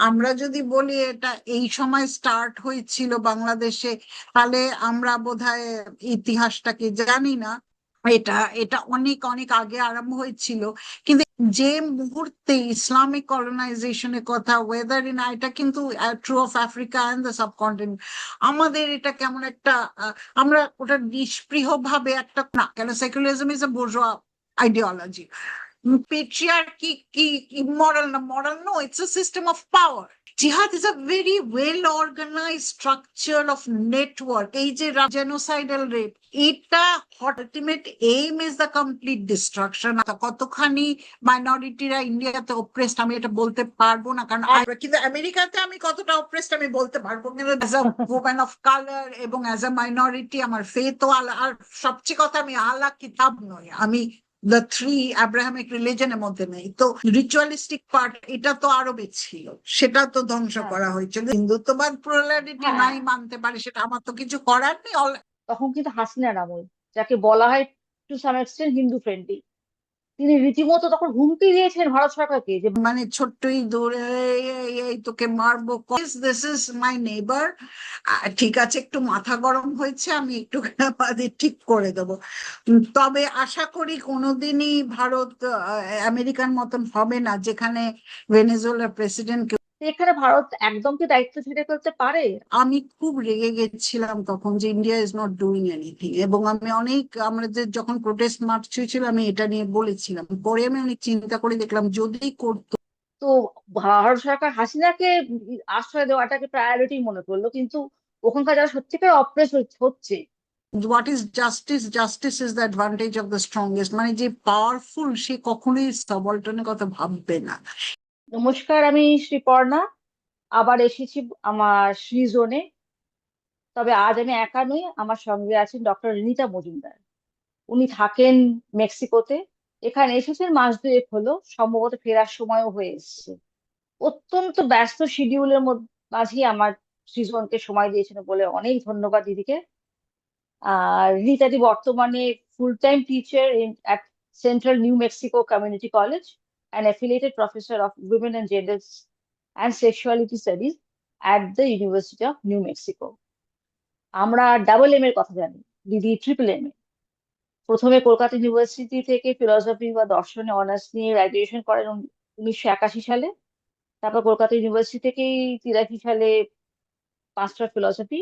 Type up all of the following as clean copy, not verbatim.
আমরা যদি বলি এটা এই সময় স্টার্ট হয়েছিল বাংলাদেশে, তাহলে আমরা বোধহয় ইতিহাসটাকে জানি না। এটা এটা অনেক অনেক আগে আরম্ভ হয়েছিল। কিন্তু যে মুহূর্তে ইসলামিক কলোনাইজেশনের কথা, ওয়েদার ইন, এটা কিন্তু true of Africa and the subcontinent. আমাদের এটা কেমন একটা আমরা ওটা নিষ্পৃহ ভাবে একটা, না কেন, secularism is a bourgeois ideology. Patriarchy immoral, na moral, no, it's a system of power. Jihad is a very well organized structure of network. এই যে genocidal rape, এটা ultimate aim is the complete destruction. কতখানি মাইনরিটিরা ইন্ডিয়াতে oppressed আমি এটা বলতে পারবো না, কারণ কিন্তু আমেরিকাতে আমি কতটা অপ্রেসড আমি বলতে পারবো, কিন্তু as a woman of colour এবং অ্যাজ আ মাইনরিটি আমার ফেথ ও আর সবচেয়ে কথা আমি আলা কিতাব নই, আমি দ্য থ্রি আব্রাহামিক রিলিজনের মধ্যে নেই। তো রিচুয়ালিস্টিক পার্ট এটা তো আরো ছিল, সেটা তো ধ্বংস করা হয়েছিল। হিন্দুত্ববাদ প্লুরালিটি নাই মানতে পারে, সেটা আমার তো কিছু করার নেই। তখন কিন্তু হাসিনার আমল, যাকে বলা হয় to some extent Hindu friendly, তিনি রীতিমতো তখন হুমকি দিয়েছেন ভারত সরকারকে যে মানে ছোট্টই দূরে এই তোকে মারবো, দিস ইজ মাই নেইবার, ঠিক আছে একটু মাথা গরম হয়েছে, আমি একটু বাদে ঠিক করে দেবো। তবে আশা করি কোনোদিনই ভারত আমেরিকার মতন হবে না, যেখানে ভেনেজুয়েলার প্রেসিডেন্ট। এখানে ভারত একদম কি দায়িত্ব ছেড়ে ফেলতে পারে? আমি খুব রেগে গেছিলাম তখন যে India is not doing anything, এবং আমি অনেক, আমাদের যখন প্রোটেস্ট মার্চ হয়েছিল আমি এটা নিয়ে বলেছিলাম। পরে আমি অনেক চিন্তা করে দেখলাম যদি করতো। তো ভারত সরকার হাসিনাকে আশ্রয় দেওয়াটাকে প্রায়োরিটি মনে করলো, কিন্তু ওখানকার যারা সত্যিকার অপ্রেস হচ্ছে। What is justice? Justice is the advantage of the strongest. মানে যে পাওয়ারফুল সে কখনোই সাবঅল্টার্নের কথা ভাববে না। নমস্কার, আমি শ্রীপর্ণা, আবার এসেছি আমার সৃজনে। তবে আজ আমি একা নই, আমার সঙ্গে আছেন ডক্টর রিনিতা মজুমদার। উনি থাকেন মেক্সিকোতে। এখানে এসেছেন মাস দুয়েক হলো, সম্ভবত ফেরার সময়ও হয়ে এসেছে। অত্যন্ত ব্যস্ত শিডিউলের মাঝে আমার সৃজনকে সময় দিয়েছেন বলে অনেক ধন্যবাদ দিদিকে। আর রিতাদি বর্তমানে full time teacher at central new Mexico community college and affiliated professor of women and genders and sexuality studies at the University of New Mexico. আমরা ডাবল এম এর কথা জানি, দিদি ট্রিপল এম এ। প্রথমে কলকাতা ইউনিভার্সিটি থেকে philosophy বা দর্শনে honours নিয়ে গ্রাজুয়েশন করেন 1981 সালে। তারপর কলকাতা ইউনিভার্সিটি থেকেই 83 সালে master of philosophy,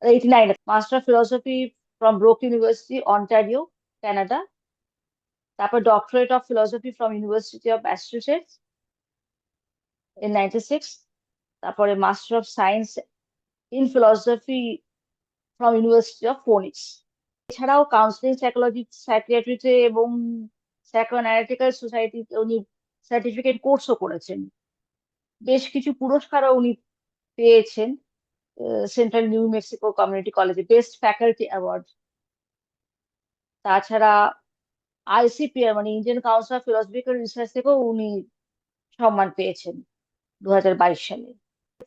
89 master of philosophy from Brock University Ontario, Canada. তারপর doctorate of philosophy from university of Massachusetts in 96। তারপরে master of science in philosophy from university of Phoenix. এছাড়াও counselling psychology, সাইকিয়াট্রিতে এবং psychoanalytical সোসাইটিতে উনি certificate কোর্সও করেছেন। বেশ কিছু পুরস্কারও উনি পেয়েছেন, সেন্ট্রাল নিউ মেক্সিকো কমিউনিটি কলেজে বেস্ট ফ্যাকাল্টি অ্যাওয়ার্ড। তাছাড়া আইসিপিআর মানে Indian council of philosophical research থেকেও উনি সম্মান পেয়েছেন 2022 সালে।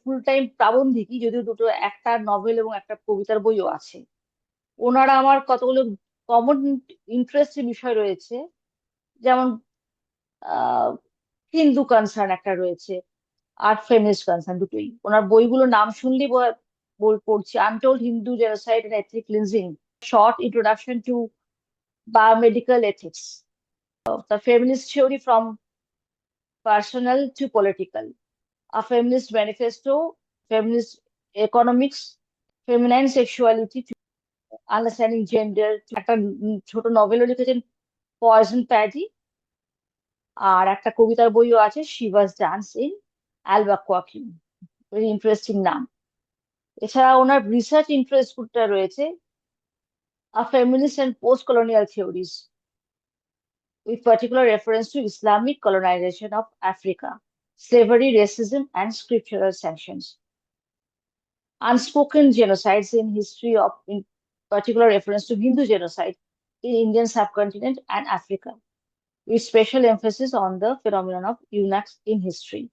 ফুল টাইম প্রাবন্ধিকই, যদিও দুটো, একটা নভেল এবং একটা কবিতার বইও আছে। ওনারা আমার কতগুলো কমন ইন্টারেস্টের বিষয় রয়েছে, যেমন আহ হিন্দু কনসার্ন একটা রয়েছে, আর ফেমিনিস্ট কনসার্ন, দুটোই। ওনার বইগুলো নাম শুনলেই পড়ছি untold Hindu genocide and ethnic cleansing, short introduction to biomedical ethics, the feminist theory from personal to political, a feminist manifesto, feminist economics, feminine sexuality to understanding gender, একটা ছোট নভেলও লিখেছেন পয়জন প্যাডি। আর একটা কবিতার বইও আছে, Shiva's dance in Albuquerque, very interesting নাম। এছাড়া ওনার রিসার্চ ইন্টারেস্টটা রয়েছে a feminist and post colonial theories, with particular reference to Islamic colonization of Africa, slavery, racism, and scriptural sanctions. Unspoken genocides in history of, in particular reference to Hindu genocide in Indian subcontinent and Africa, with special emphasis on the phenomenon of eunuchs in history.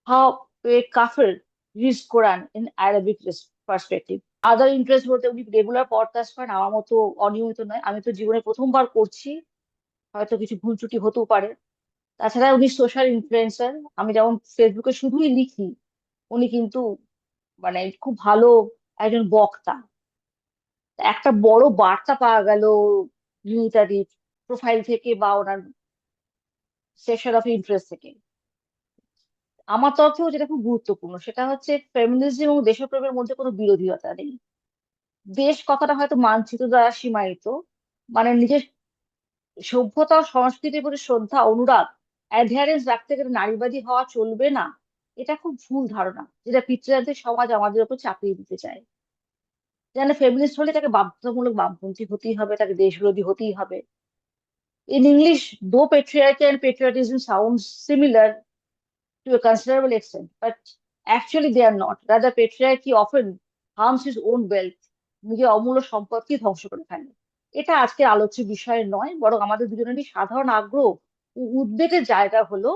How a kafir reads Quran in Arabic perspective. Other interest বলতে উনি regular podcast করেন, আমার মতো অনিয়মিত নয়। আমি তো জীবনে প্রথমবার করছি, হয়তো কিছু ভুল ত্রুটি হতেও পারে। তাছাড়া উনি সোশ্যাল ইনফ্লুয়েন্সার। আমি যেমন ফেসবুকে শুধুই লিখি, উনি কিন্তু মানে খুব ভালো একজন বক্তা। একটা বড় বার্তা পাওয়া গেল রিমিতাদির প্রোফাইল থেকে বা ওনার সেকশন অফ ইন্টারেস্ট থেকে। আমার তরফেও যেটা খুব গুরুত্বপূর্ণ সেটা হচ্ছে ফেমিনিজম এবং দেশপ্রেমের মধ্যে কোনো বিরোধিতা নেই। দেশ কথাটা হয়তো মানচিত্র দ্বারা সীমায়িত, মানে নিজের সভ্যতা ও সংস্কৃতির প্রতি শ্রদ্ধা, অনুরাগ, অ্যাডহারেন্স রাখতে গেলে নারীবাদী হওয়া চলবে না। এটা খুব ভুল ধারণা, যেটা পিতৃতান্ত্রিক সমাজ আমাদের উপর চাপিয়ে দিতে চায়। যেন ফেমিনিস্ট হলে তাকে বাধ্যতামূলক বামপন্থী হতেই হবে, তাকে দেশবিরোধী হতেই হবে। In English, though patriarchy and patriotism sounds similar to a considerable extent, but actually they are not. Rather, patriarchy often harms his own wealth, নিজের অমূল্য সম্পদকে ধ্বংস করে ফেলে। এটা আজকের আলোচ্য বিষয় নয়, বরং আমাদের দুজনেরই সাধারণ আগ্রহ ও উদ্বেগের জায়গা হলো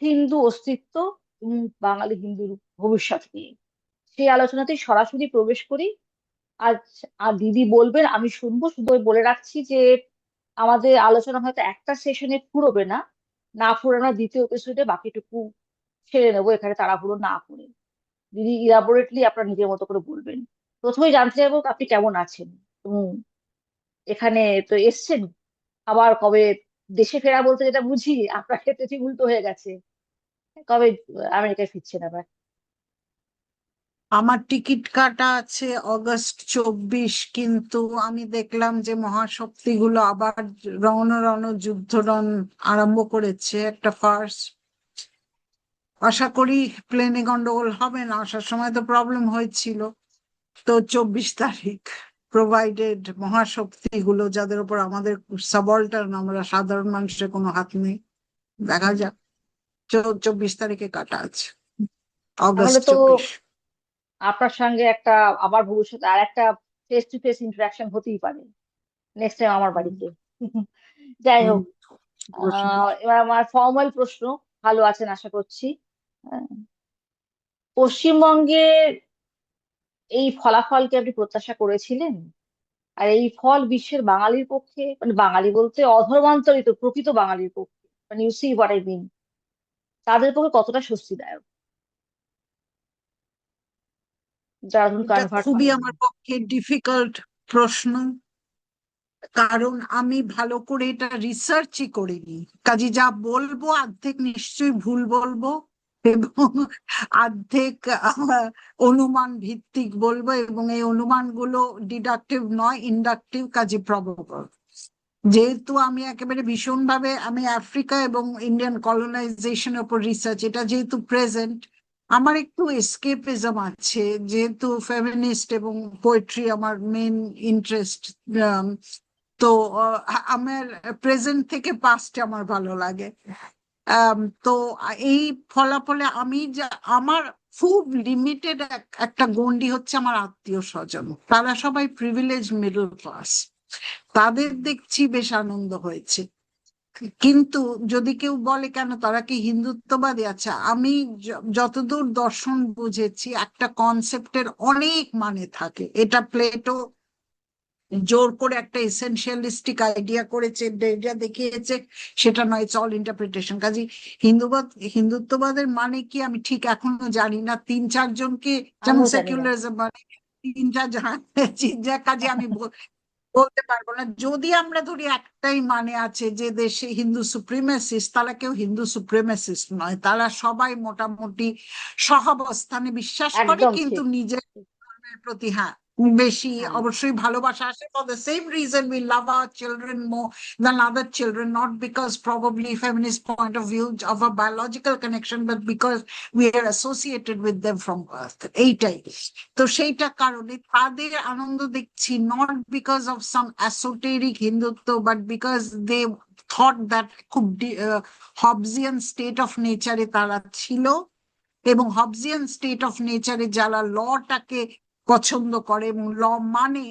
হিন্দু অস্তিত্ব এবং বাঙালি হিন্দুর ভবিষ্যৎ নিয়ে। সেই আলোচনাতেই সরাসরি প্রবেশ করি। আজ আর দিদি বলবেন, আমি শুনবো। শুধু ওই বলে রাখছি যে আমাদের আলোচনা হয়তো একটা সেশনে ফুরোবে না, না ফুরোলে আমরা দ্বিতীয় এপিসোডে বাকিটুকু ছেড়ে নেবো এখানে তাড়াহুড়ো না করে। দিদি ইলাবোরেটলি আপনার নিজের মতো করে বলবেন। প্রথমেই জানতে চাইবো আপনি কেমন আছেন। এখানে তো এসছেন, আবার কবে দেশে ফেরা বলতে যেটা বুঝি, আপনার ক্ষেত্রে ঠিক উল্টো হয়ে গেছে। কবে আমেরিকায় ফিরছেন আবার? আমার টিকিট কাটা আছে অগস্ট 24, কিন্তু আমি দেখলাম যে মহাশক্তিগুলো আবার রণ যুদ্ধ আরম্ভ করেছে, একটা ফার্স। আশা করি প্লেনে গন্ডগোল হবে না, আসার সময় তো প্রবলেম হয়েছিল। তো 24 তারিখ, প্রোভাইডেড মহাশক্তিগুলো যাদের উপর আমাদের সাবঅল্টার্ন, আমরা সাধারণ মানুষের কোনো হাত নেই, দেখা যাক। 24 তারিখে কাটা আছে, তাহলে অগস্ট তো 24। আপনার সঙ্গে একটা আবার ভবিষ্যতে আর একটা ফেস টু ফেস ইন্টারাকশন হতেই পারে নেক্সট টাইম আমার হুম, বাড়িতে। যাই হুম, হোক, প্রশ্ন। এবার আমার ফর্মাল প্রশ্ন। ভালো আছেন আশা করছি। আহ, পশ্চিমবঙ্গের এই ফলাফলকে আপনি প্রত্যাশা করেছিলেন? আর এই ফল বিশ্বের বাঙালির পক্ষে, মানে বাঙালি বলতে অধর্মান্তরিত প্রকৃত বাঙালির পক্ষে, মানে you see what I mean, তাদের পক্ষে কতটা স্বস্তিদায়ক, যারা ধরুন এটা কনভার্ট খুবই হয়নি? আমার পক্ষে ডিফিকাল্ট প্রশ্ন, কারণ আমি ভালো করে এটা রিসার্চই করিনি। কাজে যা বলবো অর্ধেক নিশ্চয়ই ভুল বলবো, এবং অর্ধেক অনুমান ভিত্তিক বলবো, এবং এই অনুমানগুলো ডিডাকটিভ নয়, ইন্ডাকটিভ, কাজে প্রবাবল। যেহেতু আমি একেবারে ভীষণভাবে, আমি আফ্রিকা এবং ইন্ডিয়ান কলোনাইজেশনের উপর রিসার্চ, এটা যেহেতু প্রেজেন্ট, আমার একটু এসকেপিজম আছে, যেহেতু ফেমিনিস্ট এবং পোয়েট্রি আমার মেন ইন্টারেস্ট। তো আমার প্রেজেন্ট থেকে পাস্টে আমার ভালো লাগে। তো এই ফলাফলে আমি যা, আমার খুব লিমিটেড একটা গণ্ডি হচ্ছে আমার আত্মীয় স্বজন, তারা সবাই প্রিভিলেজ মিডল ক্লাস, তাদের দেখছি বেশ আনন্দ হয়েছে। কিন্তু যদি কেউ বলে কেন তারা কি হিন্দুত্ববাদী, আচ্ছা, আমি যতদূর দর্শন বুঝেছি একটা কনসেপ্টের অনেক মানে থাকে, এটা প্লেটো জোর করে একটা এসেনশিয়ালিস্টিক আইডিয়া করেছে, এটা দেখিয়েছে, সেটা নয়, ইটস অল ইন্টারপ্রিটেশন। কাজে হিন্দুবাদ, হিন্দুত্ববাদের মানে কি আমি ঠিক এখনো জানি না। 3-4 জনকে, যেমন আমিও জানি না। সেকুলারিজম মানে 3-4 জন, কাজে আমি বলতে পারবো না। যদি আমরা ধরি একটাই মানে আছে যে দেশে হিন্দু সুপ্রিমেসিস্ট, তারা কেউ হিন্দু সুপ্রিমেসিস্ট নয়, তারা সবাই মোটামুটি সহাবস্থানে বিশ্বাস করে, একদম কিন্তু ঠিক। নিজের ধর্মের প্রতি, হ্যাঁ, বেশি হ্যাঁ। অবশ্যই ভালোবাসা আসে। For the same reason we love our children more than other children, not because probably feminist point of view of a biological connection, but because we are associated with them from birth, এইটাই। তো সেইটা কারণে তাদের আনন্দ দেখছি, not because of some esoteric Hindutva, but because they thought that খুব Hobbesian state of নেচারে তারা ছিল, এবং হবজিয়ান স্টেট অফ নেচারে যারা লটাকে পছন্দ করে, এবং মানে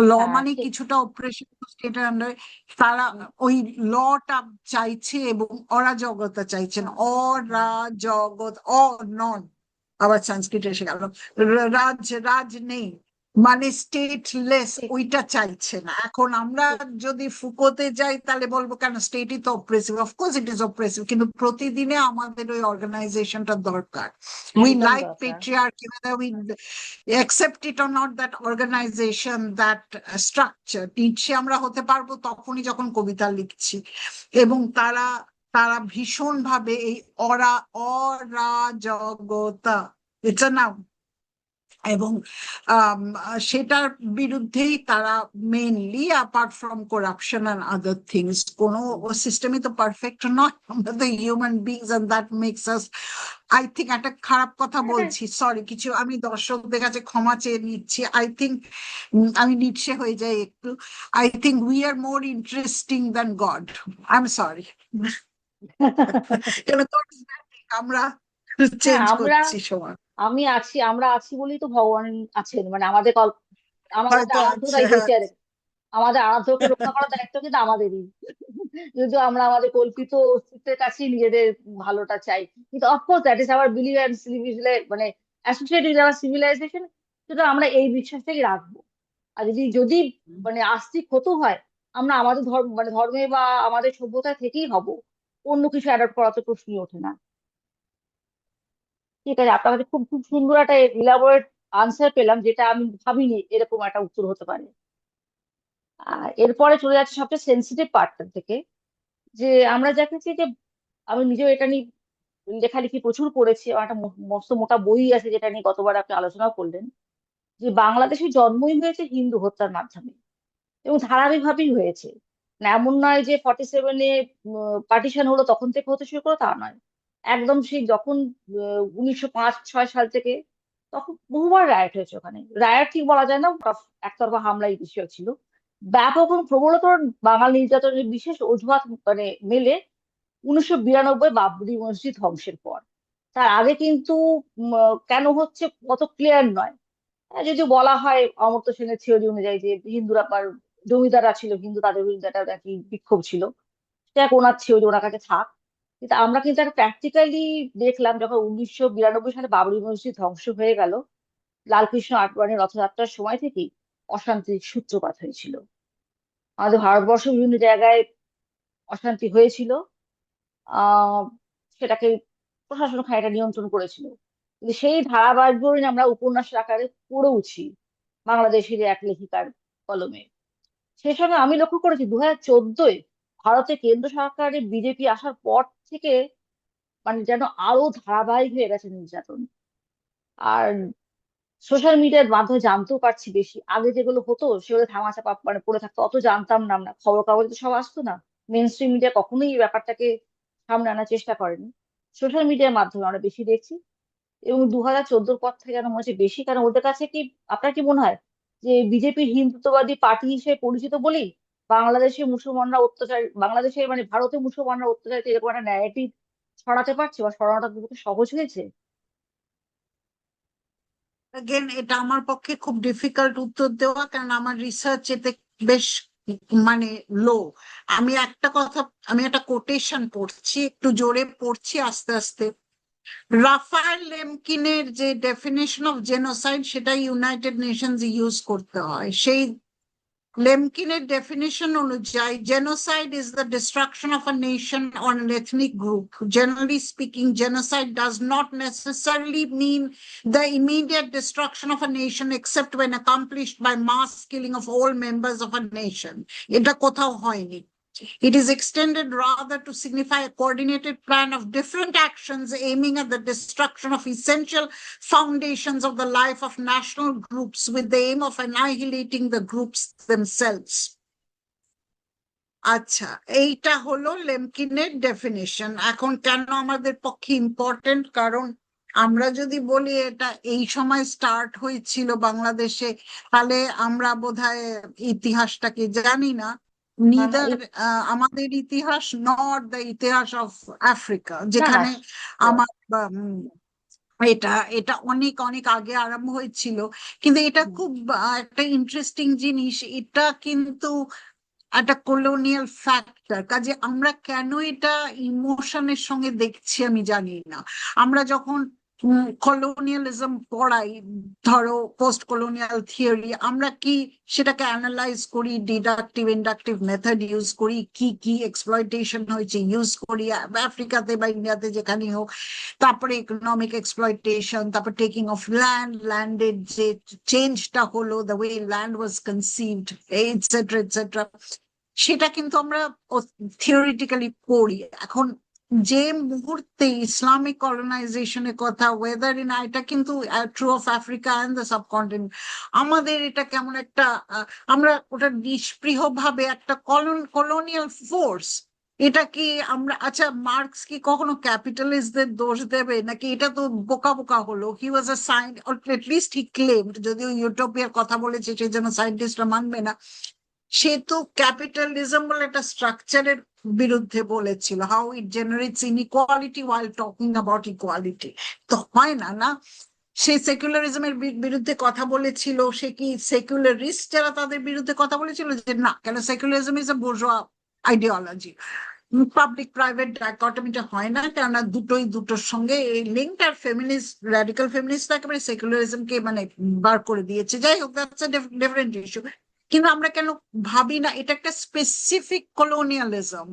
ল হ্যাঁ মানে ঠিক। কিছুটা অপারেশন স্টেটের আন্ডারে, তারা হুম, ওই লটা চাইছে, এবং অরাজকতা চাইছেন। অরাজগত, নন, আবার সংস্কৃত এসে গেল, রাজ রাজ নেই, মানে স্টেটলেস ওইটা চাইছে না এখন। আমরা যদি ফুকোতে যাই তাহলে বলবো কেন স্টেটই তো oppressive, of course it is oppressive, কিন্তু প্রতিদিনে আমাদের ওই অর্গানাইজেশনটা দরকার। উই একদম লাইক দরকার। Patriarchy, whether we accept it or not, that organization, that structure, নিচে আমরা হতে পারবো তখনই যখন কবিতা লিখছি। এবং তারা তারা ভীষণ ভাবে এই অরাজকতা, এটা না, এবং সেটার বিরুদ্ধেই তারা mainly, apart from corruption and other things. কোনো সিস্টেমই তো পারফেক্ট নয়, আমরা তো human beings, and that makes us, I think, একটা খারাপ কথা হ্যাঁ, বলছি, সরি, কিছু আমি দর্শকদের কাছে ক্ষমা চেয়ে নিচ্ছি। আই থিঙ্ক আমি নিঃসে হয়ে যাই একটু। I think we are more interesting than god. I am sorry, কেন God is magic, আমরা হ্যাঁ, চেঞ্জ আমরা করছি সময়, আমরা আছি বলেই তো ভগবান আছেন, মানে আমাদের আমাদের হয়তো আরাধ্য আছে, তাই হ্যাঁ। বেঁচে আছে। আমাদের আরাধ্যকে রক্ষা করার দায়িত্ব কিন্তু আমাদেরই, যদিও আমরা আমাদের কল্পিত অস্তিত্বের কাছেই নিজেদের ভালোটা চাই। কিন্তু of course that is our believe and মানে অ্যাসোসিয়েটেড উইথ আওয়ার সিভিলাইজেশন। সুতরাং আমরা এই বিশ্বাসটাই রাখবো। আর যদি যদি মানে আস্তিক হতে হয়, আমরা আমাদের ধর্ম মানে ধর্মে বা আমাদের সভ্যতা থেকেই হব, অন্য কিছু অ্যাডপ্ট করা তো প্রশ্নই ওঠে না। ঠিক আছে, আপনার কাছে খুব খুব সুন্দর একটা ইলাবোরেট আনসার পেলাম, যেটা আমি ভাবিনি এরকম একটা উত্তর হতে পারে। আর এরপরে চলে যাচ্ছে সবচেয়ে সেন্সিটিভ পার্টটার থেকে, যে আমরা দেখেছি যে আমি নিজেও এটা নিয়ে লেখালেখি প্রচুর করেছি, আমার একটা মস্ত মোটা বই আছে যেটা নিয়ে গতবার আপনি আলোচনা করলেন, যে বাংলাদেশের জন্মই হয়েছে হিন্দু হত্যার মাধ্যমে, এবং ধারাবাহিকভাবেই হয়েছে। মানে এমন নয় যে 47-এ পার্টিশন হলো তখন থেকে হতে শুরু করলো, তা নয়। একদম সেই যখন 1905-6 সাল থেকে তখন বহুবার রায়ট হয়েছে ওখানে। রায়ট ঠিক বলা যায় না, একতরফা হামলাই বিষয় ছিল। ব্যাপক এবং প্রবলতর বাঙালি নির্যাতনের বিশেষ অজুহাত মানে মেলে 1992 বাবরি মসজিদ ধ্বংসের পর। তার আগে কিন্তু কেন হচ্ছে কত ক্লিয়ার নয়। যদি বলা হয় অমর্ত্য সেনের থিওরি অনুযায়ী যে হিন্দুরা জমিদাররা ছিল হিন্দু, তাদের বিরুদ্ধে একটা নাকি বিক্ষোভ ছিল, সেটা এক ওনার থিওরি, ওনার কাছে থাক। কিন্তু আমরা কিন্তু একটা প্র্যাকটিক্যালি দেখলাম, যখন 1992 সালে বাবরি মসজিদ ধ্বংস হয়ে গেল, লালকৃষ্ণ আডবাণীর রথযাত্রার সময় থেকেই অশান্তির সূত্রপাত হয়েছিল। আমাদের ভারতবর্ষ বিভিন্ন জায়গায় অশান্তি হয়েছিল। আহ সেটাকে প্রশাসন খানিকটা নিয়ন্ত্রণ করেছিল, কিন্তু সেই ধারাবাহিক আমরা উপন্যাসের আকারে পড়েওছি বাংলাদেশের এক লেখিকার কলমে। সেই সঙ্গে আমি লক্ষ্য করেছি 2014-এ ভারতে কেন্দ্র সরকারের বিজেপি আসার পর থেকে মানে যেন আরো ধারাবাহিক হয়ে গেছে নির্যাতন। আর সোশ্যাল মিডিয়ার মাধ্যমে জানতেও পারছি বেশি। আগে যেগুলো হতো সেগুলো ধামাচাপা মানে পড়ে থাকতো, অত জানতাম না আমরা, খবর কাগজে তো সব আসতো না। মেন স্ট্রিম মিডিয়া কখনোই এই ব্যাপারটাকে সামনে আনার চেষ্টা করেনি। সোশ্যাল মিডিয়ার মাধ্যমে আমরা বেশি দেখছি, এবং 2014-র পর থেকে যেন মনে হচ্ছে বেশি। কারণ ওদের কাছে কি, আপনার কি মনে হয় যে বিজেপি হিন্দুত্ববাদী পার্টি হিসেবে পরিচিত বলেই বাংলাদেশে মুসলমানরা অত্যাচার, বাংলাদেশে মানে ভারতে মুসলমানরা অত্যাচারিত, এরকম একটা ন্যারেটিভ ছড়াতে পারছে বা ছড়ানোটা দুটোকে সহজ হয়েছে? Again, এটা আমার পক্ষে খুব ডিফিকাল্ট উত্তর দেওয়া, কারণ আমার রিসার্চ এতে বেশ মানে লো। আমি একটা কথা, আমি একটা কোটেশন পড়ছি, একটু জোরে পড়ছি আস্তে আস্তে। রাফায়েল লেমকিনের যে ডেফিনেশন অফ জেনোসাইড, সেটা ইউনাইটেড নেশনস ইউজ করতে হয়। সেই লেমকিনের ডেফিনেশন অনুযায়ী genocide is the destruction of a nation or an ethnic group. Generally speaking, genocide does not necessarily mean the immediate destruction of a nation except when accomplished by mass killing of all members of a nation. এটা কোথাও হয়নি। It is extended rather to signify a coordinated plan of different actions aiming at the destruction of essential foundations of the life of national groups with the aim of annihilating the groups themselves. আচ্ছা, এইটা হলো লেমকিনের definition. এখন কেন আমাদের পক্ষে important? কারণ আমরা যদি বলি এটা এই সময় স্টার্ট হয়েছিল বাংলাদেশে, তাহলে আমরা বোধহয় ইতিহাসটাকে জানি না। না না নিদার আমাদের ইতিহাস, নট দ্য ইতিহাস অফ আফ্রিকা, না না যেখানে sure. আমার এটা এটা অনেক অনেক আগে আরম্ভ হয়েছিল। কিন্তু এটা হুম। খুব একটা ইন্টারেস্টিং জিনিস। এটা কিন্তু একটা কলোনিয়াল ফ্যাক্টর, কাজে আমরা কেন এটা ইমোশনের সঙ্গে দেখছি আমি জানি না। আমরা যখন কলোনিয়ালিজম পড়াই, ধরো পোস্ট কলোনিয়াল থিওরি, আমরা কি সেটাকে অ্যানালাইজ করি, ডিডাকটিভ ইন্ডাকটিভ মেথড ইউজ করি, কি কি এক্সপ্লয়টেশন হয়েছে ইউজ করি আফ্রিকাতে বা ইন্ডিয়াতে যেখানে হোক, তারপরে ইকোনমিক এক্সপ্লয়টেশন, তারপর টেকিং অফ ল্যান্ডের যে চেঞ্জটা হলো, the way land was conceived, etcetera etcetera, সেটা কিন্তু আমরা থিওরিটিক্যালি পড়ি। এখন যে মুহূর্তে ইসলামিক কলোনাইজেশনের কথা, ওয়েদার ইন, এটা কিন্তু true of Africa and the subcontinent, আমাদের এটা কেমন একটা আমরা ওটা নিষ্পৃহ ভাবে একটা কলোনিয়াল ফোর্স, এটা কি আমরা, আচ্ছা মার্কস কি কখনো ক্যাপিটালিস্টদের দোষ দেবে নাকি? এটা তো বোকা বোকা হলো। হি ওয়াজ আ সায়েন্স, এটলিস্ট হি ক্লেমড, যদিও ইউটোপিয়ার কথা বলেছে সেই জন্য সায়েন্টিস্টরা মানবে না, সে তো ক্যাপিটালিজম বলে একটা স্ট্রাকচারের বিরুদ্ধে বলেছিল, how it generates inequality while talking about equality. তো হয় না, না? সে সেকুলারিজমের বিরুদ্ধে কথা বলেছিল, সে কি সেকুলারিস্ট যারা তাদের বিরুদ্ধে কথা বলেছিল? যে না, কেন secularism is a bourgeois ideology, public private ডাইকটমিটা হয় না, কেননা দুটোই দুটোর সঙ্গে লিঙ্কড। আর ফেমিনিস্ট, র্যাডিক্যাল ফেমিনিস্ট একেবারে সেকুলারিজমকে মানে বার করে দিয়েছে। যাই হোক, দ্যাটস আ ডিফারেন্ট ইস্যু। কিন্তু আমরা কেন ভাবি না এটা একটা স্পেসিফিক কলোনিয়ালিজম,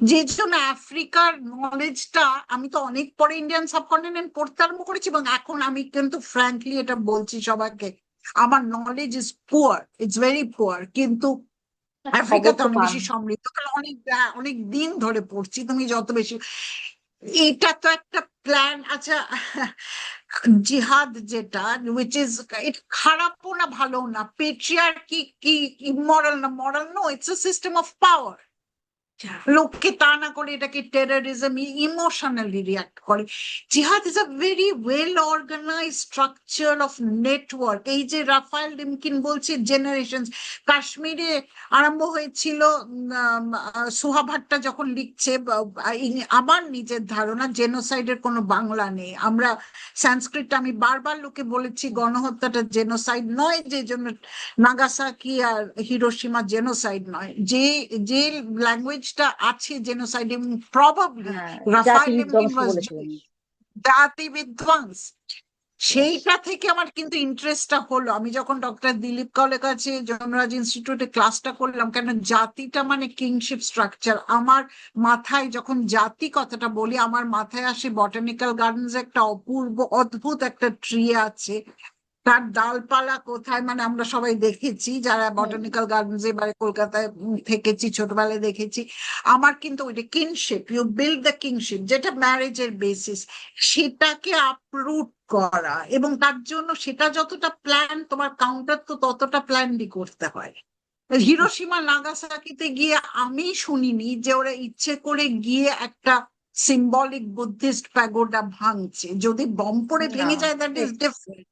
যে জন্য আফ্রিকার নলেজটা, আমি তো অনেক পরে ইন্ডিয়ান সাবকন্টিনেন্ট পড়তে আরম্ভ করেছি, এবং এখন আমি কিন্তু ফ্র্যাঙ্কলি এটা বলছি সবাইকে, আমার knowledge is poor, it's very poor, কিন্তু একটা খবর আফ্রিকাতে তো অনেক পান। বেশি সমৃদ্ধ, কারণ অনেক দিন ধরে পড়ছি। তুমি যত বেশি, এটা তো একটা প্ল্যান। আচ্ছা, জিহাদ যেটা, উইচ ইজ, খারাপও না ভালো না, পেট্রিয়ার্কি কি ইমরাল না moral? No, it's a system of power. লোককে তা না করে এটাকে টেররিজম, ইমোশনালি রিয়াক্ট করে। জিহাদ is a very well organise structure of network. এই যে রাফায়েল ডিমকিন বলছে জেনারেশন, কাশ্মীরে আরম্ভ হয়েছিল, সুহা ভাট্টা যখন লিখছে, আমার নিজের ধারণা জেনোসাইডের কোনো বাংলা নেই। আমরা সংস্কৃত, আমি বারবার লোকে বলেছি গণহত্যাটা জেনোসাইড নয়, যে জন্য নাগাসাকি আর হিরোশিমা জেনোসাইড নয়, যে যে ল্যাঙ্গুয়েজটা আছে জেনোসাইড, এবং প্রবাবলি হ্যাঁ, জাতি রাফায়েল লিমকিন বিধ্বংস ওয়াজ বলেছিলেন। জাতি বিধ্বংস। Yes. সেইটা থেকে আমার কিন্তু ইন্টারেস্টটা হলো, আমি যখন ডক্টর দিলীপ কলের কাছে যমরাজ ইনস্টিটিউটে ক্লাসটা করলাম, কেন জাতিটা মানে কিংশিপ স্ট্রাকচার। আমার মাথায় যখন জাতি কথাটা বলি, আমার মাথায় আসে বটানিক্যাল গার্ডেন্স, একটা অপূর্ব অদ্ভুত একটা ট্রি আছে, তার ডালপালা কোথায়, মানে আমরা সবাই দেখেছি যারা হুম। বটানিক্যাল গার্ডেন্স এবারে কলকাতায় থেকেছি, ছোটবেলায় দেখেছি। আমার কিন্তু ওইটা kinship, you build the kingship, যেটা ম্যারেজের বেসিস, সেটাকে আপরুট করা, এবং তার জন্য সেটা যতটা প্ল্যান, তোমার কাউন্টার তো ততটা প্ল্যানই করতে হয়। হিরোশিমা নাগাসাকিতে গিয়ে আমি শুনিনি যে ওরা ইচ্ছে করে গিয়ে একটা সিম্বলিক বুদ্ধিস্ট প্যাগোডা ভাঙছে। যদি বম পড়ে না, ভেঙে যায়, দ্যাট ইজ ঠিক। ডিফারেন্ট।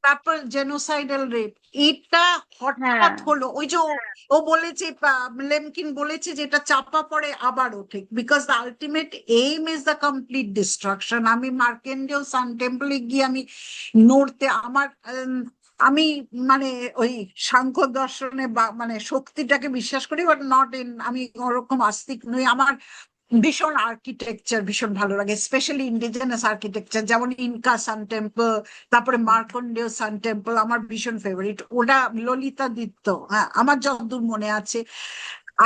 তারপর জেনোসাইডাল রেপ, এটা হ্যাঁ, হঠাৎ হলো। ওই যে ও বলেছে, লেমকিন বলেছে যে এটা চাপা পড়ে আবার ওঠে, because the ultimate aim is the complete destruction. আমি মার্কেন্ডেও সান টেম্পলে গিয়ে আমি নড়তে, আমার আমি মানে ওই সাংখ্য দর্শনে বা মানে শক্তিটাকে বিশ্বাস করি, বাট নট ইন, আমি ওরকম আস্তিক নই। আমার ভীষণ আর্কিটেকচার ভীষণ ভালো লাগে, স্পেশালি ইন্ডিজিনাস আর্কিটেকচার, যেমন ইনকা সান টেম্পল, তারপরে মার্কন্ডেয় সান টেম্পল আমার ভীষণ ফেভারিট। ওটা ললিতাদিত্য, হ্যাঁ, আমার যতদূর মনে আছে।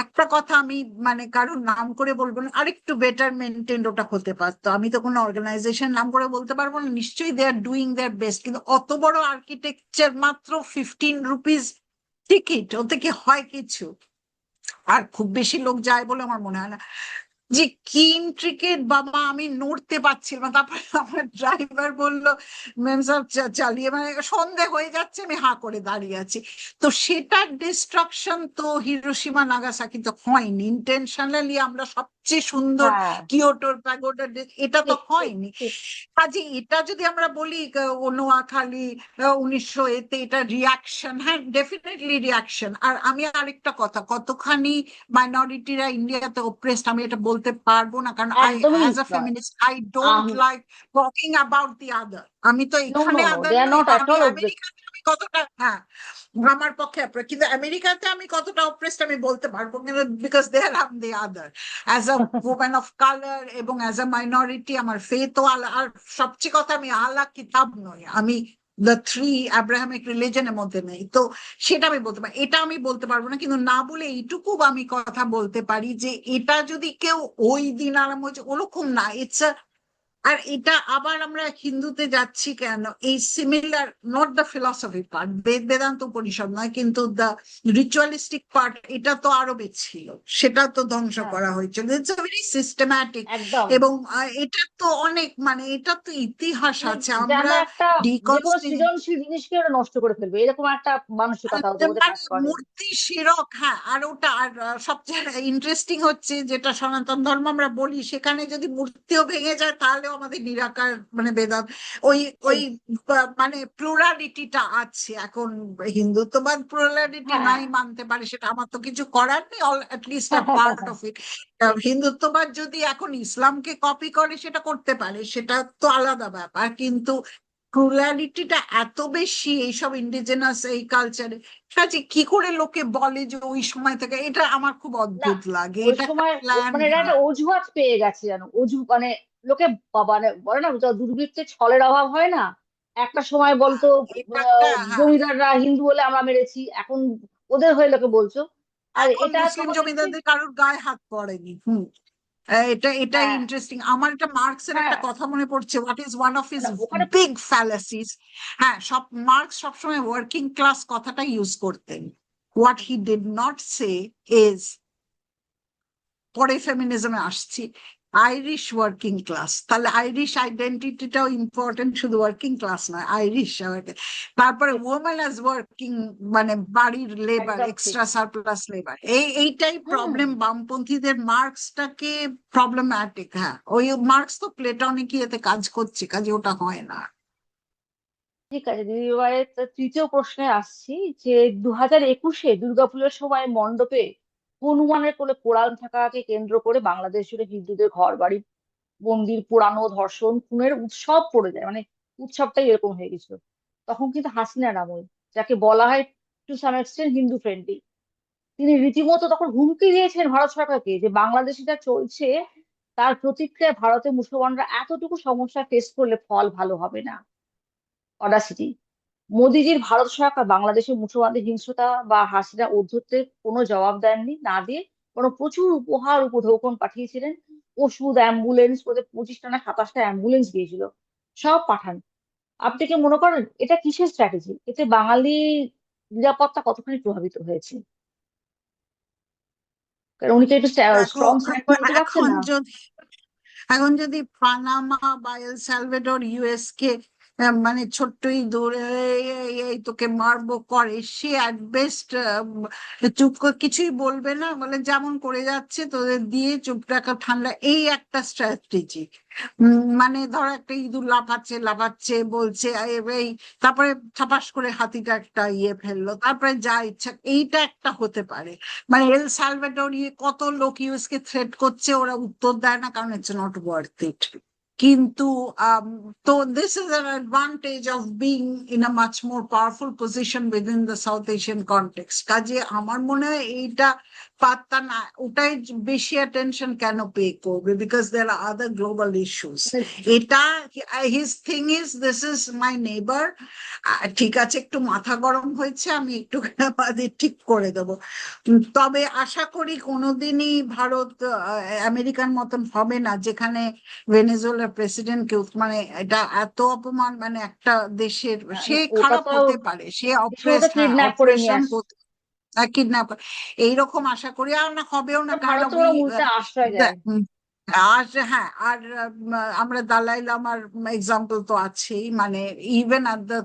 একটা কথা আমি মানে কারোর নাম করে বলবো না, আরেকটু বেটার মেনটেন ওটা হতে পারতো। আমি তো কোনো অর্গানাইজেশন নাম করে বলতে পারবো না, নিশ্চয়ই দে আর ডুইং দেয়ার বেস্ট, কিন্তু অত বড় আর্কিটেকচার মাত্র 15 রুপিস টিকিট, ওতে কি হয় কিছু? আর খুব বেশি লোক যায় বলে আমার মনে হয় না। যে কি ইন্ট্রিকেট বাবা, আমি নড়তে পারছিলাম না। তারপরে আমার ড্রাইভার বললো, ম্যাম সব চালিয়ে, মানে সন্ধে হয়ে যাচ্ছে, আমি হাঁ করে দাঁড়িয়ে আছি। তো সেটার ডিস্ট্রাকশন তো হিরোশিমা নাগাসাকি তো হয়নি ইন্টেনশনালি। আমরা সবচেয়ে সুন্দর হ্যাঁ, কিয়োটোর প্যাগোডা, এটা তো ঠিক ঠিক হয়নি। ঠিক। কাজে এটা যদি আমরা বলি ও নোয়াখালী 1900 এতে, এটা রিয়াকশন, হ্যাঁ ডেফিনেটলি রিয়াকশন। আর আমি আরেকটা কথা, কতখানি মাইনরিটিরা ইন্ডিয়াতে অপ্রেসড আমি এটা বলতে পারবো না, কারণ আই একদমই অ্যাজ আ নয়। Feminist I don't um like talking about the other. আমি তো নো নো এখানে নো, আদার দে আর নই, নট বা অ্যাট আমি অল অবজেক্ট। আমেরিকাতে আমি কতটা, হ্যাঁ আমার পক্ষে কিন্তু আমেরিকাতে আমি কতটা অপ্রেসড আমি বলতে পারবো, কিন্তু because they are am the other, as a a woman of color এবং as a minority আমার faith ও আর সবচেয়ে কথা আমি আল্লাহ কিতাব নই, আমি the three Abrahamic religion এর মধ্যে নেই। তো সেটা আমি বলতে পারি, এটা আমি বলতে পারবো না, কিন্তু না বলে এইটুকু আমি কথা বলতে পারি যে এটা যদি কেউ ওই দিন আরম্ভ হয়েছে ওরকম না, ইটস আর এটা আবার আমরা হিন্দুতে যাচ্ছি কেন, এই similar not the philosophy part, Vedanta পরিষদ নয়, কিন্তু দ্য রিচুয়ালিস্টিক পার্ট এটা তো আরবে ছিল, সেটা তো ধ্বংস হ্যাঁ, করা হয়েছিল। ইটস আ ভেরি সিস্টেম্যাটিক, একদম। এবং এটা তো অনেক মানে এটা তো ইতিহাস মানে আছে, যেন আমরা একটা যে কোনো ডিকনস্ট্রিং সৃজনশীল জিনিসকে ওরা নষ্ট করে ফেলবে, এরকম একটা মানসিকতা ওদের মধ্যে মানে কাজ করে। মূর্তি শিরক, হ্যাঁ। আর ওটা আর সবচেয়ে ইন্টারেস্টিং হচ্ছে যেটা সনাতন ধর্ম আমরা বলি, সেখানে যদি মূর্তিও ভেঙে যায় তাহলেও আমাদের নিরাকার মানে বেদান্ত ওই ওই সেই, মানে প্লুরালিটিটা আছে। এখন হিন্দুত্ববাদ প্লুরালিটি হ্যাঁ, নাই হ্যাঁ, মানতে পারে, সেটা আমার তো কিছু করার নেই, অ্যাটলিস্ট আ হ্যাঁ, হ্যাঁ, হ্যাঁ, পার্ট হ্যাঁ। Of it. হিন্দুত্ববাদ যদি এখন ইসলামকে কপি করে সেটা করতে পারে, সেটা তো আলাদা ব্যাপার, কিন্তু প্লুরালিটিটা এত বেশি এইসব ইন্ডিজেনাস এই কালচারে, কাজে কি করে লোকে বলে যে ওই সময় থেকে, এটা আমার খুব না, অদ্ভুত লাগে, ওই এটা একটা সময় প্ল্যান। মানে এটা একটা অজুহাত পেয়ে গেছে, জানো, মানে লোকে মানে বলে না, দুর্বৃত্তের ছলের অভাব হয় না। একটা সময় বলতো এটা একটা, হ্যাঁ, জমিদাররা হিন্দু বলে আমরা মেরেছি, এখন ওদের হয়ে লোকে বলছো। আর এখন এটা মুসলিম তোমার দেখছি। জমিদারদের কারোর গায়ে হাত পড়েনি। এটা হ্যাঁ, ইন্টারেস্টিং। আমার একটা মার্কসের হ্যাঁ, একটা কথা মনে পড়ছে, what is one of his মানে ওখানে বিগ ফ্যালাসিস। হ্যাঁ, মার্কস সবসময় ওয়ার্কিং ক্লাস কথাটা ইউজ করতেন। What he did not say is, পরে ফেমিনিজমে আসছি, আইরিশ ওয়ার্কিং ক্লাস, তাহলে আইরিশ আইডেন্টিটিটাও ইম্পর্টেন্ট, শুধু ওয়ার্কিং ক্লাস নয়, আইরিশ। তারপরে ওমেন অ্যাজ ওয়ার্কিং, মানে বাড়ির লেবার, একদম ঠিক। এক্সট্রা সারপ্লাস লেবার, এইটাই হুম, প্রবলেম বামপন্থীদের, মার্কসটাকে প্রবলেম্যাটিক। হ্যাঁ, ওই মার্কস তো প্লেটনিক ইয়েতে কাজ করছে, কাজে ওটা হয় না। ঠিক আছে দিদি, এবারে তো তৃতীয় প্রশ্নে আসছি, যে 2021-এ দুর্গাপুজোর সময় মণ্ডপে হনুমানের কোলে কোরান থাকাকে কেন্দ্র করে বাংলাদেশ জুড়ে হিন্দুদের ঘর বাড়ি, মন্দির পোড়ানো, ধর্ষণ, খুনের উৎসব পড়ে যায়, মানে উৎসবটাই এরকম হয়ে গেছিল। তখন কিন্তু হাসিনার আমল, যাকে বলা হয় to some extent Hindu friendly, তিনি রীতিমতো তখন হুমকি দিয়েছেন ভারত সরকারকে যে বাংলাদেশে যা চলছে তার প্রতিক্রিয়া ভারতের মুসলমানরা এতটুকু সমস্যা ফেস করলে ফল ভালো হবে না। অডাসিটি। মোদিজির ভারত সরকার বাংলাদেশের মুসলমানদের হিংস্রতা বা হাসিনা ঔদ্ধত্যের কোনো জবাব দেননি, না দিয়ে বরং প্রচুর উপহার উপঢৌকন পাঠিয়েছিলেন। ওষুধ, অ্যাম্বুলেন্স, ওদের 25টা না 27টা অ্যাম্বুলেন্স দিয়েছিল, সব পাঠান। আপনি কি মনে করেন এটা কিসের স্ট্র্যাটেজি? এতে বাঙালি নিরাপত্তা কতখানি প্রভাবিত হয়েছে? কারণ উনি তো একটু এখন স্ট্রং স্ট্যান্ড করে নিতে পারছেন এখন না। যদি এখন যদি পানামা বা এল সালভেডর ইউএস কে মানে ছোট্টই দূরে এই তোকে মারবো করে, সে অ্যাট বেস্ট চুপ করে কিছুই বলবে না, বলে যেমন করে যাচ্ছে তোদের দিয়ে চুপ রাখা, ঠান্ডা, এই একটা স্ট্র্যাটেজি। মানে ধর একটা ইঁদুর লাফাচ্ছে লাফাচ্ছে বলছে এই, তারপরে ছাপাস করে হাতিটা একটা ইয়ে ফেললো, তারপরে যা ইচ্ছা, এইটা একটা হতে পারে। মানে এল সালভাডোর কত লোক ইউএস কে থ্রেট করছে, ওরা উত্তর দেয় না কারণ ইটস নট ওয়ার্থ ইট। কিন্তু তো this is an advantage of being in a much more powerful position within the south Asian context. কাজে আমার মনে হয় এইটা পাত্তা না, ওটাই বেশি অ্যাটেনশন কেন পে করবে, because there are other global issues. মানে এটা his thing is this is my neighbour, ঠিক আছে একটু মাথা গরম হয়েছে, আমি একটু বাদে ঠিক করে দেবো। তবে আশা করি কোনোদিনই ভারত আমেরিকার মতন হবে না, যেখানে ভেনেজুয়েলার প্রেসিডেন্ট কেউ, মানে এটা এত অপমান, মানে একটা দেশের, সে ওটা খারাপ তো হতে পারে, সে ওটা অপ্রেসড, হ্যাঁ কিডন্যাপ করে নিয়ে অপারেশন আসছে। কিডন্যাপ, এইরকম আশা করি। আর না, হবেও না, কারণ ভারতে উই ওরা উল্টে আশ্রয় দেয়। আর হ্যাঁ, আর আমরা দালাই লামার এক্সাম্পল তো আছেই, মানে even at the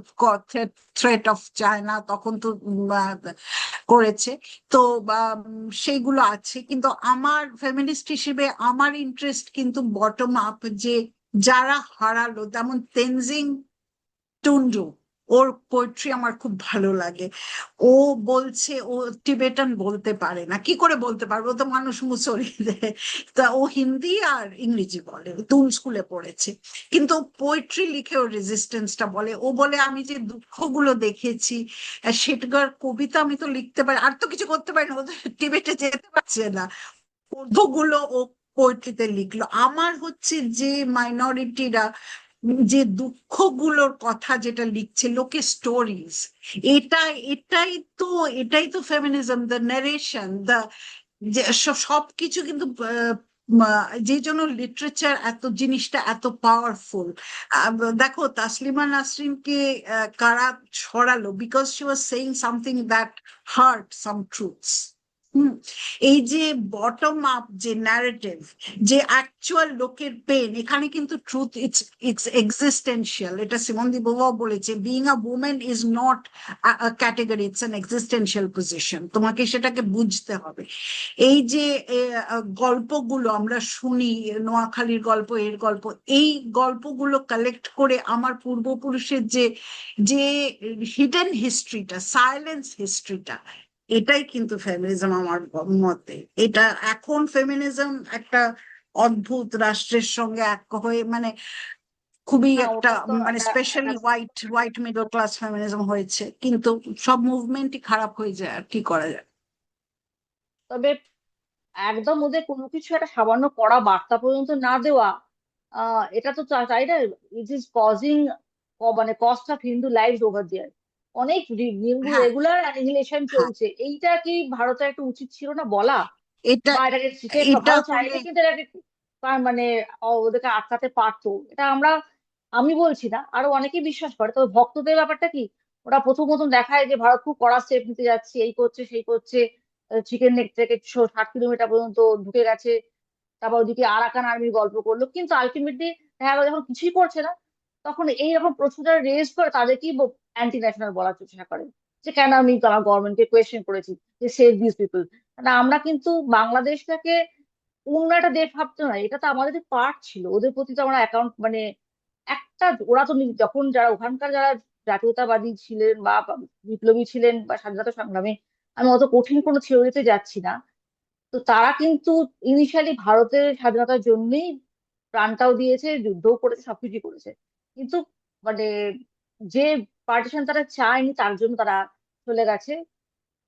threat of China তখন তো করেছে। তো সেইগুলো আছে, কিন্তু আমার ফেমিনিস্ট হিসেবে আমার ইন্টারেস্ট কিন্তু বটম আপ, যে যারা হারালো, যেমন তেনজিং টুন্ডু, ওর পোয়েট্রি আমার খুব ভালো লাগে। ও বলছে ও টিবেটান বলতে পারে না, কি করে বলতে পারবে, ও তো মানুষ মুসরি দেয়, তা ও হিন্দি আর ইংরেজি বলে, তুল স্কুলে পড়েছে, কিন্তু পোয়েট্রি লিখে ও রেজিস্ট্যান্সটা বলে। ও বলে আমি যে দুঃখগুলো দেখেছি, সেটার কবিতা আমি তো লিখতে পারি, আর তো কিছু করতে পারি না, ও তো টিবেটে যেতে পারছে না, গুলো ও পোয়েট্রিতে লিখলো। আমার হচ্ছে যে মাইনরিটিরা যে দুঃখগুলোর কথা যেটা লিখছে, লোকে স্টোরিজ, এটা এটাই তো এটাই তো ফেমিনিজম, দ্য নারেশন, দ্য যে সবকিছু কিন্তু যে জন্য লিটারেচার এত জিনিসটা এত পাওয়ারফুল। দেখো তাসলিমা নাসরিনকে কারা ছড়ালো, because she was saying something that hurt some truths. Hmm. এই যে বটম আপ যে ন্যারেটিভ, যে অ্যাকচুয়াল লোকের পেন, এখানে কিন্তু ট্রুথ ইটস ইটস এক্সিস্টেন্সিয়াল। এটা সিমন দি বোভাও বলেছে, being a women is not category, it's an existential position, তোমাকে সেটাকে বুঝতে হবে। এই যে গল্পগুলো আমরা শুনি, নোয়াখালীর গল্প, এর গল্প, এই গল্পগুলো কালেক্ট করে আমার পূর্বপুরুষের যে যে হিডেন হিস্ট্রিটা, সাইলেন্স হিস্ট্রিটা, এটাই কিন্তু ফেমিনিজম আমার মতে। এটা এখন ফেমিনিজম একটা অদ্ভুত রাষ্ট্রের সঙ্গে এক হয়ে, মানে খুবই না, একটা, ওটা তো মানে specially white white middle class feminism হয়েছে, কিন্তু সব মুভমেন্টই খারাপ হয়ে যায়, আর কি করা যায়। তবে একদম ওদের কোনো কিছু একটা সামান্য কড়া বার্তা পর্যন্ত না দেওয়া, এটা তো তাই না? ইট ইজ কজিং, মানে cost of Hindu life over there. অনেক হ্যাঁ, রেগুলার অ্যানিহিলেশন হ্যাঁ, চলছে। এইটা কি ভারতের একটা উচিত ছিল না বলা? এটা বা এটাকে এটা ভারত হলে চাইলে কিন্তু এটাকে মানে ওদেরকে আটকাতে পারতো। এটা আমি বলছি না, আরো অনেকেই বিশ্বাস করে। তবে ভক্তদের ব্যাপারটা কি, ওরা প্রথম প্রথম দেখায় যে ভারত খুব কড়া স্টেপ নিতে যাচ্ছে, এই করছে সেই করছে, চিকেন নেক থেকে 60 কিলোমিটার পর্যন্ত ঢুকে গেছে, তারপর ওদিকে আরাকান আর্মির গল্প করলো, কিন্তু আলটিমেটলি দেখা গেলো যখন কিছুই করছে না, তখন এইরকম প্রশ্নটা রেজ করে তাদেরকেই অ্যান্টি ন্যাশনাল বলার চেষ্টা করে, যে কেন আমি তো আমার গভর্নমেন্টকে কোয়েশ্চেন করেছি, যে সেভ দিস পিপল। না, আমরা কিন্তু বাংলাদেশটাকে অন্য একটা দেশ ভাবতো না, এটা তো আমাদের পার্ট ছিল। ওদের প্রতি তো আমরা অ্যাকাউন্ট, মানে একটা, ওরা তো যখন যারা ওখানকার যারা জাতীয়তাবাদী ছিলেন বা বিপ্লবী ছিলেন বা স্বাধীনতা সংগ্রামী, আমি অত কঠিন কোনো থিওরিতে যাচ্ছি না, তো তারা কিন্তু ইনিশিয়ালি ভারতের স্বাধীনতার জন্যই প্রাণটাও দিয়েছে, যুদ্ধও করেছে, সবকিছু করেছে। কিন্তু মানে যে পার্টিশন তারা চায়নি, তার জন্য তারা চলে গেছে,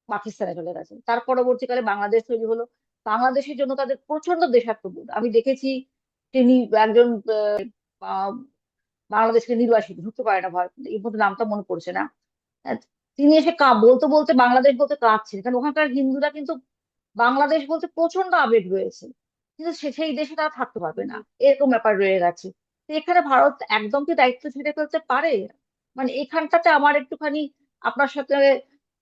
পাকিস্তানে চলে গেছে। তার পরবর্তীকালে বাংলাদেশ তৈরি হলো। বাংলাদেশের জন্য তাদের প্রচন্ড দেশাত্মবোধ আমি দেখেছি। তিনি একজন আহ, বাংলাদেশকে নির্বাসিত, ঢুকতে পারে না ভারত, এই মধ্যে নামটা মনে পড়ছে না। আহ, তিনি এসে বলতে বলতে বাংলাদেশ বলতে কাঁদছেন, কারণ ওখানকার হিন্দুরা কিন্তু বাংলাদেশ বলতে প্রচন্ড আবেগ রয়েছে, কিন্তু সেই দেশে তারা থাকতে পারবে না, এরকম ব্যাপার রয়ে গেছে। তো এখানে ভারত একদম কি দায়িত্ব ছেড়ে ফেলতে পারে? মানে এখানটাতে আমার একটুখানি আপনার সাথে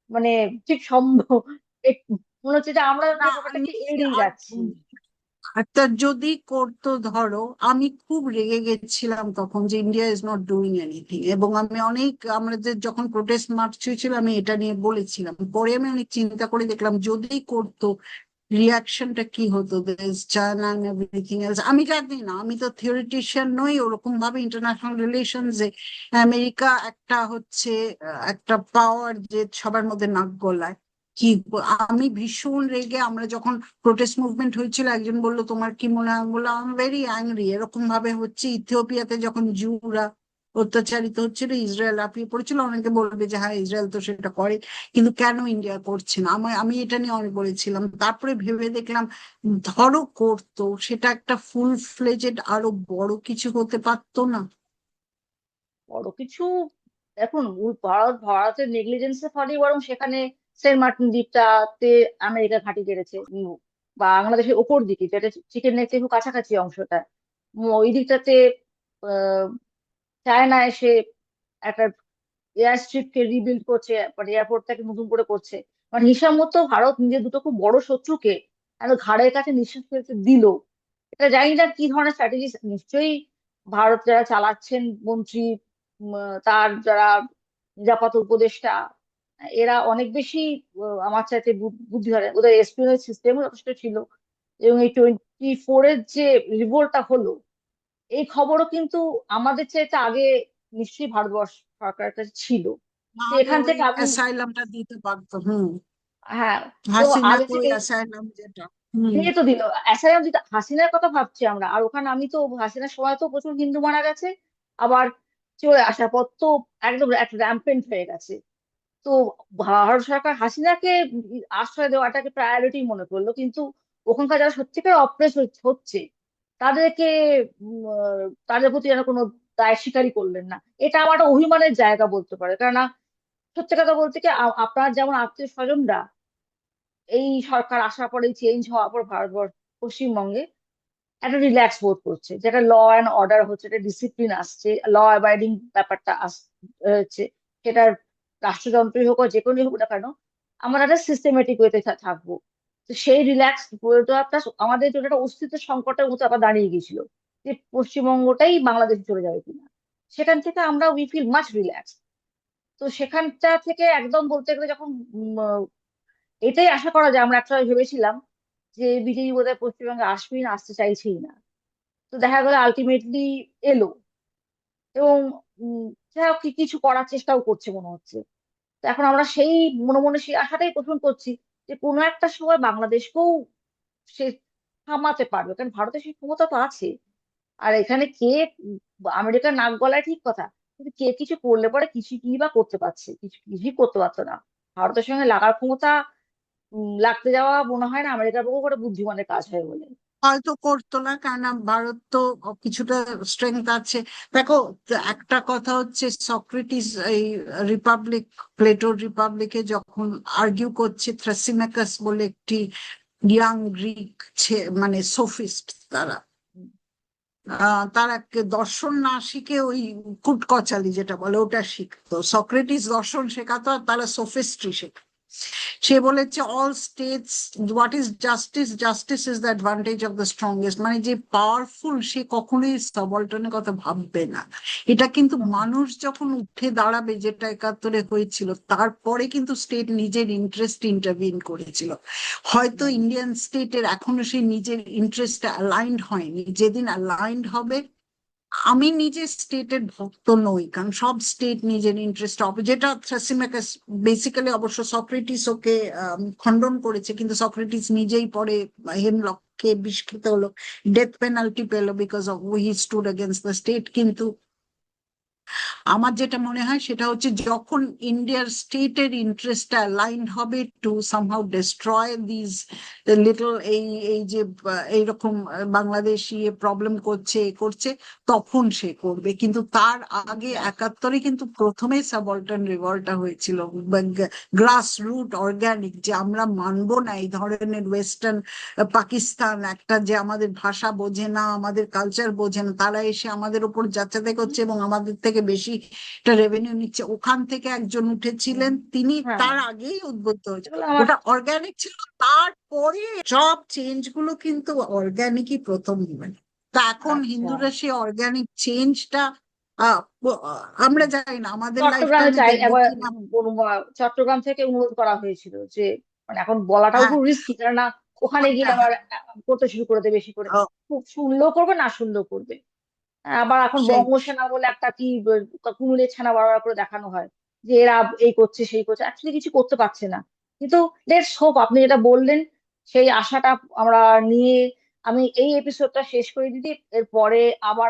মানে ঠিক সম্ভব মনে হচ্ছে যে আমরা না, ব্যাপারটাকে আমি এড়িয়ে আর যাচ্ছি। একটা যদি করতো, ধরো আমি খুব রেগে গেছিলাম তখন যে India is not doing anything, এবং আমি অনেক, আমাদের যখন প্রোটেস্ট মার্চ হয়েছিল আমি এটা নিয়ে বলেছিলাম। পরে আমি অনেক চিন্তা করে দেখলাম যদি করতো রিয়াকশনটা কি হতো, this China and everything else. আমি জানি না, আমি তো থিওরিটিশিয়ান নই ওরকম ভাবে ইন্টারন্যাশনাল রিলেশনস এ। আমেরিকা একটা হচ্ছে একটা পাওয়ার যে সবার মধ্যে নাক গলায়। কি আমি ভীষণ রেগে, আমরা যখন প্রোটেস্ট মুভমেন্ট হয়েছিল, একজন বললো তোমার কি মনে হয়, আমি বললাম আই এম ভেরি অ্যাংরি, এরকম ভাবে হচ্ছে। ইথিওপিয়াতে যখন জিউরা অত্যাচারিত হচ্ছিল, ইসরায়েল লাফিয়ে পড়েছিল, অনেকে বলবে যে হ্যাঁ ইসরায়েল তো সেটা করে, কিন্তু কেন ইন্ডিয়া করছে না? আমি আমি এটা নিয়ে অনেক বলেছিলাম। তারপরে ভেবে দেখলাম, ধরো করতো, সেটা একটা ফুল ফ্লেজেড আরো বড় কিছু হতে পারতো না? বড় কিছু, এখন ভারতের নেগলিজেন্সের ফলে বরং সেখানে সেন্ট মার্টিন দ্বীপটাতে আমেরিকা ঘাঁটি গেড়েছে। বাংলাদেশের ওপর দিকে যেটা চিকেন নেক থেকে খুব কাছাকাছি অংশটা, ওই দিকটাতে আহ, চায়না এসে একটা এয়ার স্ট্রিপকে রিবিল্ড করছে, মানে এয়ারপোর্টটাকে নতুন করে করছে। মানে হিসাব মতো ভারত নিজের দুটো খুব বড় শত্রুকে ঘাড়ের কাছে নিঃশ্বাস ফেলতে দিল। এটা জানি না কি ধরনের স্ট্র্যাটেজি, নিশ্চয়ই ভারত যারা চালাচ্ছেন মন্ত্রী, তার যারা নিরাপত্তা উপদেষ্টা, এরা অনেক বেশি আমার চাইতে বুদ্ধি ধরে, ওদের এসপিওনেজ সিস্টেমও যথেষ্ট ছিল। এবং এই 24-এর যে রিভোল্টটা হলো, এই খবরও কিন্তু আমাদের চাইতে আগে নিশ্চয়ই ভারতবর্ষ সরকারের কাছে ছিল। তো নাহলে এখান ওই থেকে আমি, অ্যাসাইলামটা দিতে পারতো। হুম। হ্যাঁ, তো আগে হাসিনাকে ওই থেকে অ্যাসাইলাম যেটা। হুম। দিয়ে তো দিল। অ্যাসাইলাম দিতে হাসিনার কথা ভাবছি আমরা, আর ওখানে আমি তো হাসিনার সময় তো প্রচুর হিন্দু মারা গেছে, আবার চলে আসার পর তো একদম র্যাম্পেন্ট হয়ে গেছে। তো ভারত সরকার হাসিনাকে আশ্রয় দেওয়াটাকে প্রায়োরিটি মনে করলো, কিন্তু ওখানকার যারা সত্যিকার অপ্রেস হচ্ছে তাদেরকে তাদের প্রতি যেন কোনো দায় স্বীকারই করলেন না। এটা আমার একটা অভিমানের জায়গা বলতে পারে, কেননা সত্যি কথা বলতে কি আপনার যেমন আত্মীয় স্বজনরা এই সরকার আসার পরে চেঞ্জ হওয়ার পর ভারতবর্ষ পশ্চিমবঙ্গে একটা রিল্যাক্স বোধ করছে, যেটা ল অ্যান্ড অর্ডার হচ্ছে, একটা ডিসিপ্লিন আসছে, ল অ্যাবাইডিং ব্যাপারটা হচ্ছে, সেটা রাষ্ট্রযন্ত্রই হোক বা যে কোনোই হোক না কেন, আমরা একটা সিস্টেমেটিক ওয়েতে থাকবো। তো সেই রিল্যাক্স একটা আমাদের জন্য একটা অস্তিত্ব সংকটের মতো আবার দাঁড়িয়ে গেছিল, যে পশ্চিমবঙ্গটাই বাংলাদেশে চলে যাবে কিনা। সেখান থেকে আমরা উই ফিল মাচ রিল্যাক্স। তো সেখানটা থেকে একদম বলতে গেলে যখন এটাই আশা করা যায়, আমরা একটা ভেবেছিলাম যে বিজেপি বোধহয় পশ্চিমবঙ্গে আসবেই না, আসতে চাইছেই না। তো দেখা গেল আলটিমেটলি এলো, এবং যাই হোক কিছু করার চেষ্টাও করছে মনে হচ্ছে। তো এখন আমরা সেই মনে মনে সেই আশাটাই পোষণ করছি যে কোনো একটা সময় বাংলাদেশকেও সে থামাতে পারবে, কারণ ভারতের সেই ক্ষমতা তো আছে। আর এখানে কে আমেরিকার নাক গলায় ঠিক কথা, কিন্তু কে কিছু করলে পরে কিছু কি বা করতে পারছে, কিছুই করতে পারতো না। ভারতের সঙ্গে লাগার ক্ষমতা লাগতে যাওয়া মনে হয় না আমেরিকার পক্ষে করে বুদ্ধিমানের কাজ হয় বলে। হয়তো করতো না, কারণ ভারত তো কিছুটা স্ট্রেংথ আছে। দেখো, একটা কথা হচ্ছে সক্রেটিস এই রিপাবলিক, প্লেটোর রিপাবলিকে যখন আর্গিউ করছে, থ্রাসিমাকাস বলে একটি ইয়াং গ্রিক মানে সোফিস্ট, তারা তারা দর্শন না শিখে ওই কুটকচালি যেটা বলে ওটা শিখতো। সক্রেটিস দর্শন শেখাতো আর তারা সোফিস্ট্রি শেখাতো। সে বলেছে all states, what is justice, justice is the advantage of the strongest, মানে যে পাওয়ারফুল সে কখনোই সাবঅল্টার্নের কথা ভাববে না। এটা কিন্তু হুম, মানুষ যখন উঠে দাঁড়াবে, যেটা একাত্তরে হয়েছিল, তারপরে কিন্তু স্টেট নিজের ইন্টারেস্ট ইন্টারভিন করেছিল। হয়তো হুম, ইন্ডিয়ান স্টেটের এখনো সেই নিজের ইন্টারেস্ট অ্যালাইন্ড হয়নি, যেদিন অ্যালাইন্ড হবে। আমি নিজে স্টেটের ভক্ত নই, কারণ সব স্টেট নিজের ইন্টারেস্ট হবে, যেটা থ্রাসিমাকাস বেসিক্যালি, অবশ্য সক্রেটিস ওকে খণ্ডন করেছে, কিন্তু সক্রেটিস নিজেই পরে হেমলককে বিষ খেতে হলো, ডেথ পেনাল্টি পেলো because of he stood against the state. কিন্তু আমার যেটা মনে হয় সেটা হচ্ছে, যখন ইন্ডিয়ার স্টেটের ইন্টারেস্ট অ্যালাইন হবে to somehow destroy this little, এই এই যে এইরকম বাংলাদেশ ইয়ে প্রবলেম করছে এ করছে, তখন সে করবে। কিন্তু তার আগে হ্যাঁ, একাত্তরে কিন্তু প্রথমে সাবঅল্টার্ন রিভল্টটা হয়েছিল, গ্রাস রুট অর্গানিক, যে আমরা মানবো না এই ধরনের ওয়েস্টার্ন পাকিস্তান একটা, যে আমাদের ভাষা বোঝে না, আমাদের কালচার বোঝে না, তারা এসে আমাদের উপর যাচাতে করছে এবং আমাদের থেকে বেশি রেভিনিউ নিচ্ছে। ওখান থেকে একজন হুম, উঠেছিলেন, তিনি হ্যাঁ, তার আগেই উদ্বুদ্ধ হয়েছে। এগুলো আমার ওটা অর্গানিক ছিল, তারপরে সব চেঞ্জ গুলো কিন্তু অর্গানিকই প্রথম হবে। তা এখন আচ্ছা। হিন্দুরা সেই অর্গানিক চেঞ্জটা আমরা জানি না আমাদের লাইফ চট্টগ্রামে টাইমে চাই দেখবো একবার, কিনা। চট্টগ্রাম থেকে অনুরোধ করা হয়েছিল যে, মানে এখন বলাটাও হ্যাঁ, খুব রিস্কি, কেননা ওখানে গিয়ে হ্যাঁ, আবার করতে শুরু করে দেবে বেশি করে। হ্যাঁ, খুব শুনলেও করবে, না শুনলেও করবে। আবার এখন সেই বঙ্গসেনা বলে একটা কি কুমিরের ছানা বারবার করে দেখানো হয় যে এরা এই করছে সেই করছে, অ্যাকচুয়ালি কিছু করতে পারছে না। কিন্তু লেটস হোপ, আপনি যেটা বললেন সেই আশাটা আমরা নিয়ে আমি এই এপিসোডটা শেষ করে দিই, এরপরে আবার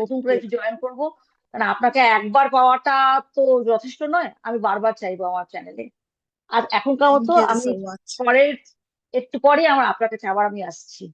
নতুন করে একটু জয়েন করবো। কারণ আপনাকে একবার পাওয়াটা তো যথেষ্ট নয়, আমি বারবার চাইবো আমার চ্যানেলে। আর এখনকার থ্যাংক মতো ইউ আমি সো মাচ। পরের একটু পরে আমার আপনার কাছে আবার আমি আসছি।